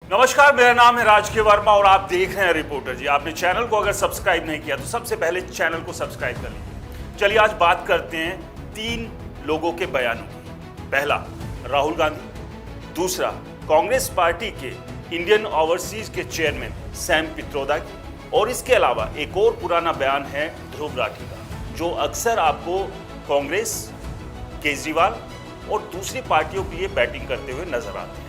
नमस्कार, मेरा नाम है राजकीय वर्मा और आप देख रहे हैं रिपोर्टर जी। आपने चैनल को अगर सब्सक्राइब नहीं किया तो सबसे पहले चैनल को सब्सक्राइब कर लीजिए। चलिए आज बात करते हैं 3 लोगों के बयानों की। पहला राहुल गांधी, दूसरा कांग्रेस पार्टी के इंडियन ओवरसीज के चेयरमैन सैम पित्रोदा की, और इसके अलावा एक और पुराना बयान है ध्रुव राठी का, जो अक्सर आपको कांग्रेस, केजरीवाल और दूसरी पार्टियों के लिए बैटिंग करते हुए नजर आते हैं।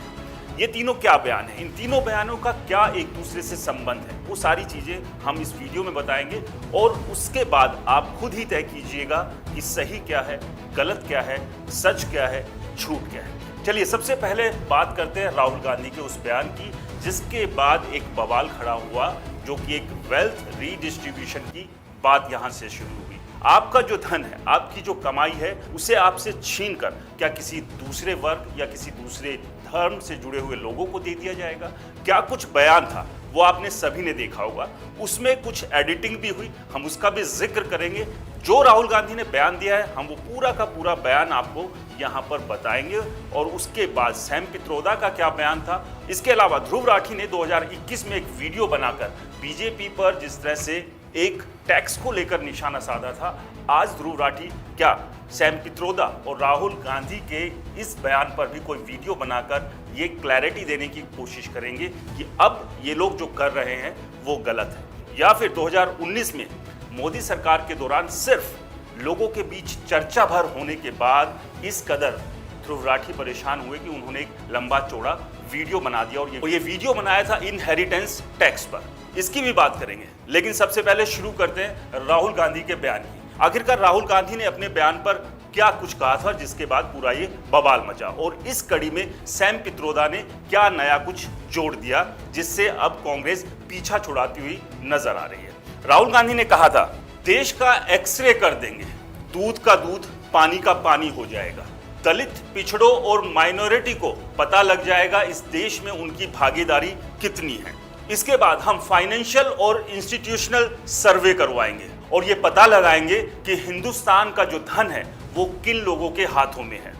ये तीनों क्या बयान है, इन तीनों बयानों का क्या एक दूसरे से संबंध है, वो सारी चीजें हम इस वीडियो में बताएंगे और उसके बाद आप खुद ही तय कीजिएगा कि सही क्या है, गलत क्या है, सच क्या है, झूठ क्या है। चलिए सबसे पहले बात करते हैं राहुल गांधी के उस बयान की, जिसके बाद एक बवाल खड़ा हुआ, जो कि एक वेल्थ रीडिस्ट्रीब्यूशन की बात यहां से शुरू हुई। आपका जो धन है, आपकी जो कमाई है, उसे आपसे छीनकर क्या किसी दूसरे वर्ग या किसी दूसरे धर्म से जुड़े हुए लोगों को दे दिया जाएगा? क्या कुछ बयान था, वो आपने सभी ने देखा होगा। उसमें कुछ एडिटिंग भी हुई, हम उसका भी जिक्र करेंगे। जो राहुल गांधी ने बयान दिया है, हम वो पूरा का पूरा बयान आपको यहाँ पर बताएंगे। और उसके बाद सैम पित्रोदा का क्या बयान था। इसके अलावा ध्रुव राठी ने 2021 में एक वीडियो बनाकर बीजेपी पर जिस तरह से एक टैक्स को लेकर निशाना साधा था, आज ध्रुव राठी क्या सैम पित्रोदा और राहुल गांधी के इस बयान पर भी कोई वीडियो बनाकर ये क्लैरिटी देने की कोशिश करेंगे कि अब ये लोग जो कर रहे हैं वो गलत है, या फिर 2019 में मोदी सरकार के दौरान सिर्फ लोगों के बीच चर्चा भर होने के बाद इस कदर ध्रुव राठी परेशान हुए कि उन्होंने एक लंबा चौड़ा वीडियो बना दिया, और ये वीडियो बनाया था इनहेरिटेंस टैक्स पर। इसकी भी बात करेंगे, लेकिन सबसे पहले शुरू करते हैं राहुल गांधी के बयान की। आखिरकार राहुल गांधी ने अपने बयान पर क्या कुछ कहा था, जिसके बाद पूरा ये बवाल मचा, और इस कड़ी में सैम पित्रोदा ने क्या नया कुछ जोड़ दिया, जिससे अब कांग्रेस पीछा छुड़ाती हुई नजर आ रही है। राहुल गांधी ने कहा था, देश का एक्सरे कर देंगे, दूध का दूध, पानी का पानी हो जाएगा। दलित, पिछड़ों और माइनॉरिटी को पता लग जाएगा इस देश में उनकी भागीदारी कितनी है। इसके बाद हम फाइनेंशियल और इंस्टीट्यूशनल सर्वे करवाएंगे और ये पता लगाएंगे कि हिंदुस्तान का जो धन है वो किन लोगों के हाथों में है,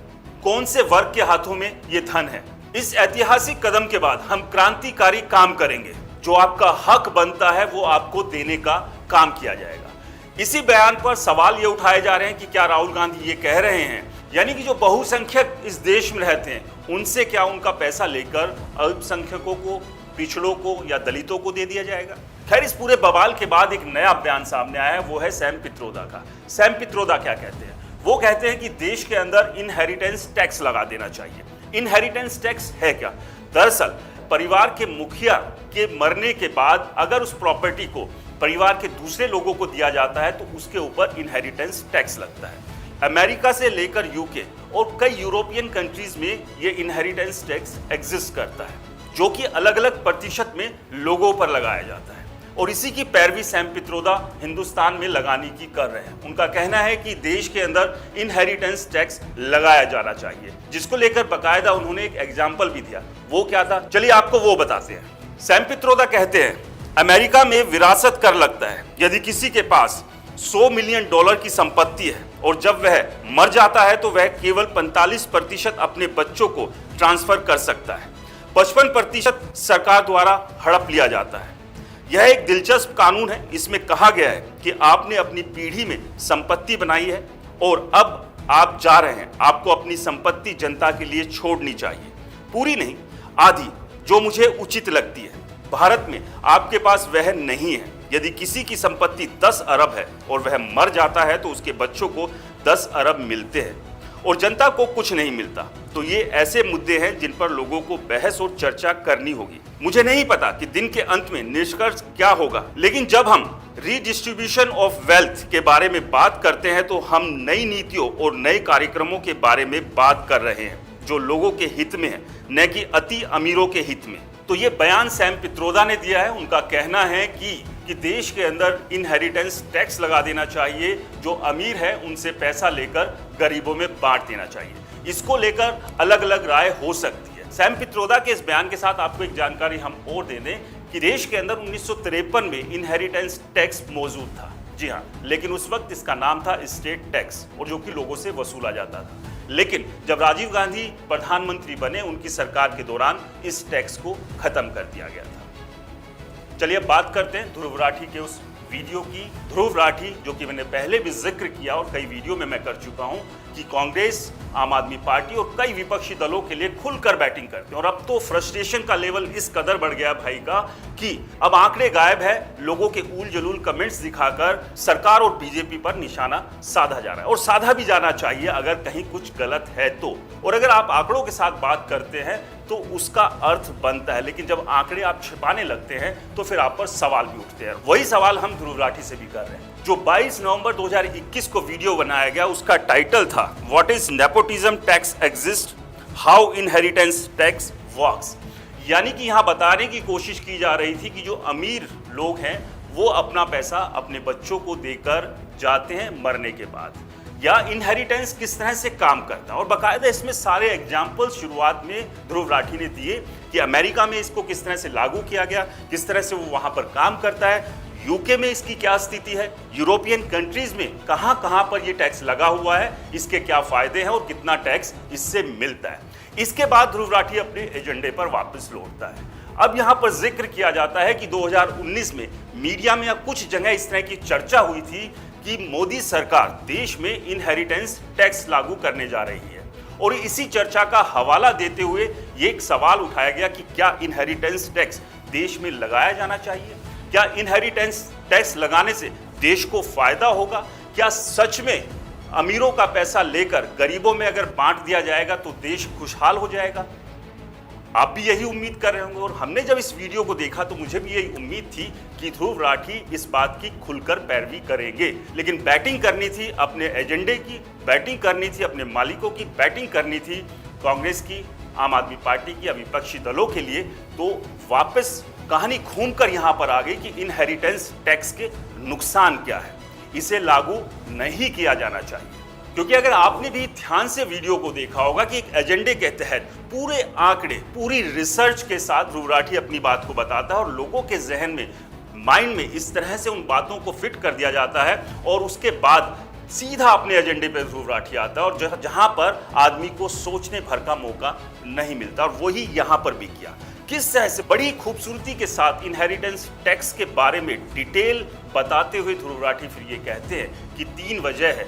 कौन से वर्ग के हाथों में ये धन है। इस ऐतिहासिक कदम के बाद हम क्रांतिकारी काम करेंगे, जो आपका हक बनता है वो आपको देने का काम किया जाएगा। इसी बयान पर सवाल ये उठाए जा रहे हैं कि क्या राहुल गांधी ये कह रहे हैं, यानी कि जो बहुसंख्यक इस देश में रहते हैं उनसे क्या उनका पैसा लेकर अल्पसंख्यकों को, पिछड़ों को या दलितों को दे दिया जाएगा? खैर, इस पूरे बवाल के बाद एक नया बयान सामने आया है, वो है सैम पित्रोदा का। सैम पित्रोदा क्या कहते हैं? वो कहते हैं कि देश के अंदर इनहेरिटेंस टैक्स लगा देना चाहिए। इनहेरिटेंस टैक्स है क्या? दरअसल परिवार के मुखिया के मरने के बाद अगर उस प्रॉपर्टी को परिवार के दूसरे लोगों को दिया जाता है तो उसके ऊपर इनहेरिटेंस टैक्स लगता है। अमेरिका से लेकर यूके और कई यूरोपियन कंट्रीज में ये इनहेरिटेंस टैक्स एग्जिस्ट करता है, जो कि अलग अलग प्रतिशत में लोगों पर लगाया जाता है, और इसी की पैरवी सैम पित्रोदा हिंदुस्तान में लगाने की कर रहे हैं। उनका कहना है कि देश के अंदर इनहेरिटेंस टैक्स लगाया जाना चाहिए, जिसको लेकर बकायदा उन्होंने एक एग्जाम्पल भी दिया। वो क्या था, चलिए आपको वो बताते हैं। सैम पित्रोदा कहते हैं, अमेरिका में विरासत कर लगता है। यदि किसी के पास $100 मिलियन की संपत्ति है और जब वह मर जाता है तो वह केवल 45% अपने बच्चों को ट्रांसफर कर सकता है, 55% सरकार द्वारा हड़प लिया जाता है। यह एक दिलचस्प कानून है। इसमें कहा गया है कि आपने अपनी पीढ़ी में संपत्ति बनाई है और अब आप जा रहे हैं, आपको अपनी संपत्ति जनता के लिए छोड़नी चाहिए, पूरी नहीं, आधी, जो मुझे उचित लगती है। भारत में आपके पास वह नहीं है। यदि किसी की संपत्ति 10 अरब है और वह मर जाता है तो उसके बच्चों को 10 अरब मिलते हैं और जनता को कुछ नहीं मिलता। तो ये ऐसे मुद्दे हैं जिन पर लोगों को बहस और चर्चा करनी होगी। मुझे नहीं पता कि दिन के अंत में निष्कर्ष क्या होगा, लेकिन जब हम रीडिस्ट्रीब्यूशन ऑफ वेल्थ के बारे में बात करते हैं तो हम नई नीतियों और नए कार्यक्रमों के बारे में बात कर रहे हैं, जो लोगों के हित में है, न कि अति अमीरों के हित में। तो ये बयान सैम पित्रोदा ने दिया है। उनका कहना है कि देश के अंदर इनहेरिटेंस टैक्स लगा देना चाहिए, जो अमीर है उनसे पैसा लेकर गरीबों में बांट देना चाहिए। इसको लेकर अलग अलग राय हो सकती है। सैम पित्रोदा के इस बयान के साथ आपको एक जानकारी हम और दे दें कि देश के अंदर 1953 में इनहेरिटेंस टैक्स मौजूद था। जी हाँ, लेकिन उस वक्त इसका नाम था स्टेट टैक्स, और जो कि लोगों से वसूला जाता था। लेकिन जब राजीव गांधी प्रधानमंत्री बने उनकी सरकार के दौरान इस टैक्स को खत्म कर दिया गया था। चलिए अब बात करते हैं ध्रुव राठी के उस वीडियो की। ध्रुव राठी, जो कि मैंने पहले भी जिक्र किया और कई वीडियो में मैं कर चुका हूं कि कांग्रेस, आम आदमी पार्टी और कई विपक्षी दलों के लिए खुलकर बैटिंग करते हैं। और अब तो फ्रस्ट्रेशन का लेवल इस कदर बढ़ गया भाई का कि अब आंकड़े गायब है, लोगों के उल जलूल कमेंट्स दिखाकर सरकार और बीजेपी पर निशाना साधा जा रहा है। और साधा भी जाना चाहिए अगर कहीं कुछ गलत है तो। और अगर आप आंकड़ों के साथ बात करते हैं तो उसका अर्थ बनता है, लेकिन जब आंकड़े आप छिपाने लगते हैं तो फिर आप पर सवाल भी उठते हैं। वही सवाल हम ध्रुव राठी से भी कर रहे हैं। जो 22 नवंबर 2021 को वीडियो बनाया गया उसका टाइटल था what is nepotism tax exist, how inheritance tax works. यानी कि यहां बताने की कोशिश की जा रही थी कि जो अमीर लोग हैं वो अपना पैसा अपने बच्चों को देकर जाते हैं मरने के बाद, या इनहेरिटेंस किस तरह से काम करता है। और बाकायदा इसमें सारे एग्जाम्पल शुरुआत में ध्रुव राठी ने दिए कि अमेरिका में इसको किस तरह से लागू किया गया, किस तरह से वो वहां पर काम करता है, यूके में इसकी क्या स्थिति है, यूरोपियन कंट्रीज में कहां कहां पर ये टैक्स लगा हुआ है, इसके क्या फायदे हैं और कितना टैक्स इससे मिलता है। इसके बाद ध्रुव राठी अपने एजेंडे पर वापस लौटता है। अब यहां पर जिक्र किया जाता है कि 2019 में मीडिया में अब कुछ जगह इस तरह की चर्चा हुई थी कि मोदी सरकार देश में इनहेरिटेंस टैक्स लागू करने जा रही है। और इसी चर्चा का हवाला देते हुए ये एक सवाल उठाया गया कि क्या इनहेरिटेंस टैक्स देश में लगाया जाना चाहिए, क्या इनहेरिटेंस टैक्स लगाने से देश को फायदा होगा, क्या सच में अमीरों का पैसा लेकर गरीबों में अगर बांट दिया जाएगा तो देश खुशहाल हो जाएगा। आप भी यही उम्मीद कर रहे होंगे। और हमने जब इस वीडियो को देखा तो मुझे भी यही उम्मीद थी कि ध्रुव राठी इस बात की खुलकर पैरवी करेंगे, लेकिन बैटिंग करनी थी अपने एजेंडे की, बैटिंग करनी थी अपने मालिकों की, बैटिंग करनी थी कांग्रेस की, आम आदमी पार्टी की या विपक्षी दलों के लिए। तो वापस कहानी घूमकर यहां पर आ गई कि इनहेरिटेंस टैक्स के नुकसान क्या है, इसे लागू नहीं किया जाना चाहिए। क्योंकि अगर आपने भी ध्यान से वीडियो को देखा होगा कि एक एजेंडे के तहत पूरे आंकड़े, पूरी रिसर्च के साथ ध्रुव राठी अपनी बात को बताता है और लोगों के जहन में, माइंड में इस तरह से उन बातों को फिट कर दिया जाता है और उसके बाद सीधा अपने एजेंडे पे ध्रुव राठी आता है और जहां पर आदमी को सोचने भर का मौका नहीं मिलता। और वही यहां पर भी किया। किस तरह से बड़ी खूबसूरती के साथ इनहेरिटेंस टैक्स के बारे में डिटेल बताते हुए ध्रुव राठी फिर ये कहते हैं कि 3 वजह है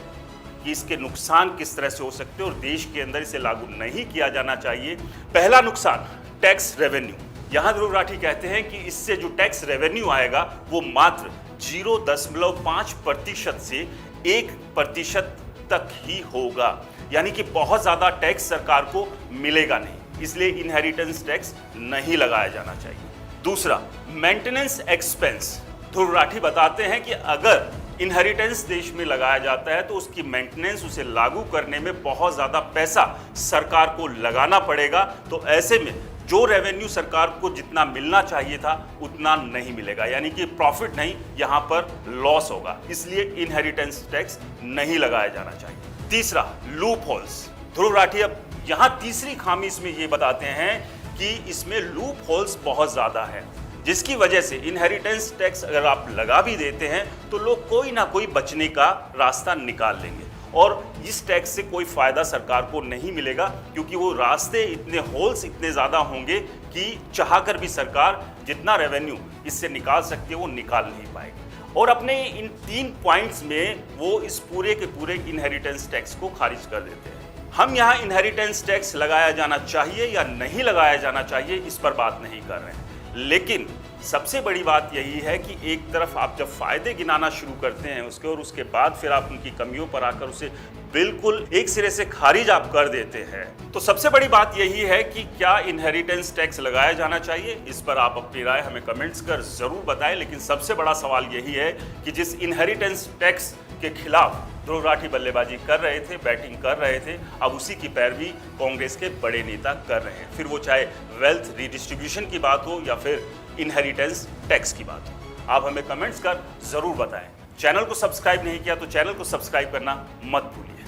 कि इसके नुकसान किस तरह से हो सकते हैं और देश के अंदर इसे लागू नहीं किया जाना चाहिए। पहला नुकसान, टैक्स रेवेन्यू। यहां ध्रुव राठी कहते हैं कि इससे जो टैक्स रेवेन्यू आएगा वो मात्र 0.5% से 1% तक ही होगा, यानी कि बहुत ज्यादा टैक्स सरकार को मिलेगा नहीं। इसलिए इनहेरिटेंस टैक्स नहीं लगाया जाना चाहिए। दूसरा, मेंटेनेंस एक्सपेंस। ध्रुव राठी बताते हैं कि अगर इनहेरिटेंस देश में लगाया जाता है तो उसकी मेंटेनेंस, उसे लागू करने में बहुत ज्यादा पैसा सरकार को लगाना पड़ेगा। तो ऐसे में जो रेवेन्यू सरकार को जितना मिलना चाहिए था उतना नहीं मिलेगा, यानी कि प्रॉफिट नहीं, यहां पर लॉस होगा। इसलिए इनहेरिटेंस टैक्स नहीं लगाया जाना चाहिए। तीसरा, लूप होल्स। ध्रुव राठी अब यहां तीसरी खामी इसमें ये बताते हैं कि इसमें लूप होल्स बहुत ज्यादा है, जिसकी वजह से इनहेरिटेंस टैक्स अगर आप लगा भी देते हैं तो लोग कोई ना कोई बचने का रास्ता निकाल लेंगे और इस टैक्स से कोई फायदा सरकार को नहीं मिलेगा, क्योंकि वो रास्ते इतने होल्स इतने ज्यादा होंगे कि चाहकर भी सरकार जितना रेवेन्यू इससे निकाल सकती है वो निकाल नहीं पाएगी। और अपने इन 3 पॉइंट्स में वो इस पूरे के पूरे इनहेरिटेंस टैक्स को खारिज कर देते हैं। हम यहाँ इनहेरिटेंस टैक्स लगाया जाना चाहिए या नहीं लगाया जाना चाहिए इस पर बात नहीं कर रहे हैं, लेकिन सबसे बड़ी बात यही है कि एक तरफ आप जब फायदे गिनाना शुरू करते हैं उसके, और उसके बाद फिर आप उनकी कमियों पर आकर उसे बिल्कुल एक सिरे से खारिज आप कर देते हैं, तो सबसे बड़ी बात यही है कि क्या इनहेरिटेंस टैक्स लगाया जाना चाहिए। इस पर आप अपनी राय हमें कमेंट्स कर जरूर बताएं। लेकिन सबसे बड़ा सवाल यही है कि जिस इनहेरिटेंस टैक्स के खिलाफ ध्रुव राठी बल्लेबाजी कर रहे थे, बैटिंग कर रहे थे, अब उसी की पैरवी कांग्रेस के बड़े नेता कर रहे हैं, फिर वो चाहे वेल्थ रिडिस्ट्रीब्यूशन की बात हो या फिर इनहेरिटेंस टैक्स की बात हो। आप हमें कमेंट्स कर जरूर बताएं। चैनल को सब्सक्राइब नहीं किया तो चैनल को सब्सक्राइब करना मत भूलिए।